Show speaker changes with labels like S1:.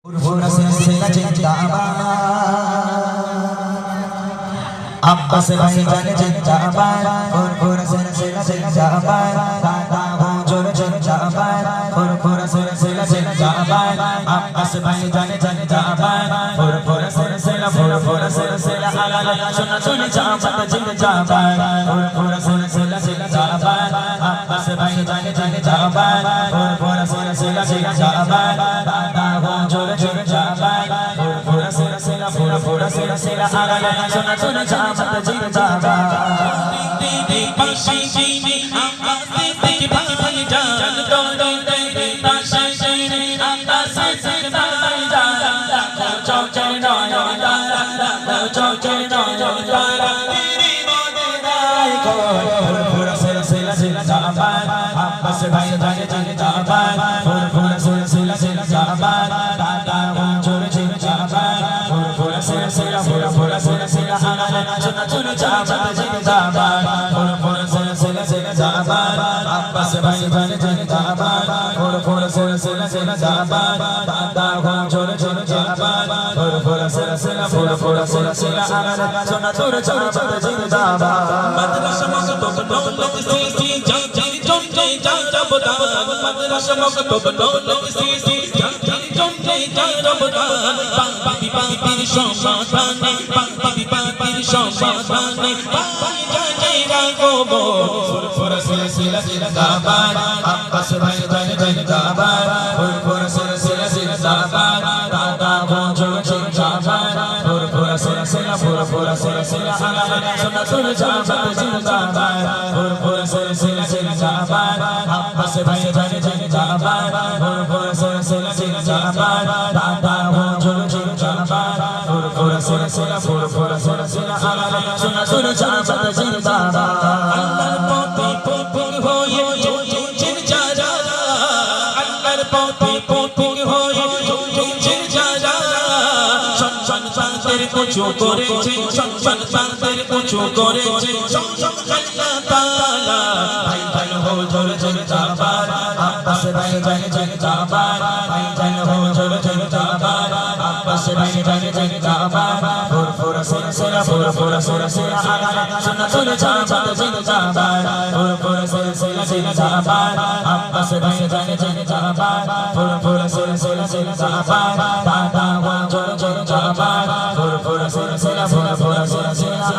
S1: Pura silsila जिंदाबाद अब्बास भाईजान जिंदाबाद pura silsila जिंदाबाद दादा हुजूर जिंदाबाद pura silsila जिंदाबाद अब्बास भाईजान जिंदाबाद pura silsila आला सुन सुन जाबाद जिंदाबाद pura silsila जिंदाबाद अब्बास भाईजान जिंदाबाद pura silsila जिंदाबाद दादा हुजूर जिंदाबाद pura silsila आला सुन सुन जाबाद जिंदाबाद pura silsila जिंदाबाद अब्बास भाईजान जिंदाबाद pura silsila जिंदाबाद दादा हुजूर जिंदाबाद pura silsila आला सुन सुन जाबाद जिंदाबाद pura silsila जिंदाबाद अब्बास भाईजान जिंदाबाद pura silsila जिंदाबाद दादा हुजूर जिंदाबाद pura silsila आला सुन सुन जाबाद जिंदाबाद
S2: madrasa maktub dawlat sisi jajari jomte jajabda madrasa maktub dawlat sisi jajari jomte jajabda papi papi shomadane papi papi shomadane jajai ragobo
S1: pura silsila जिंदाबाद अब्बास भाईजान जिंदाबाद pura silsila जिंदाबाद दादा हुजूर जिंदाबाद pura silsila आला सुन सुन जाबाद जिंदाबाद pura silsila जिंदाबाद अब्बास भाईजान जिंदाबाद pura silsila जिंदाबाद दादा हुजूर जिंदाबाद pura silsila आला सुन सुन जाबाद जिंदाबाद
S2: আল্লাহর পথে পথিক হয়ে চলছেন যারা আল্লাহর পথে পথিক হয়ে চলছেন যারা সন্তানদের উঁচু করেছেন সন্তানদের উঁচু করেছেন আল্লাহ তাআলা
S1: ভাইজান হুজুর জিন্দাবাদ আব্বাস ভাইজান জিন্দাবাদ ভাইজান হুজুর জিন্দাবাদ আব্বাস ভাইজান জিন্দাবাদ pura silsila आला सुन सुन जाबाद जिंदाबाद pura silsila जिंदाबाद अब्बास भाईजान जिंदाबाद pura silsila दादा हुजूर जिंदाबाद pura silsila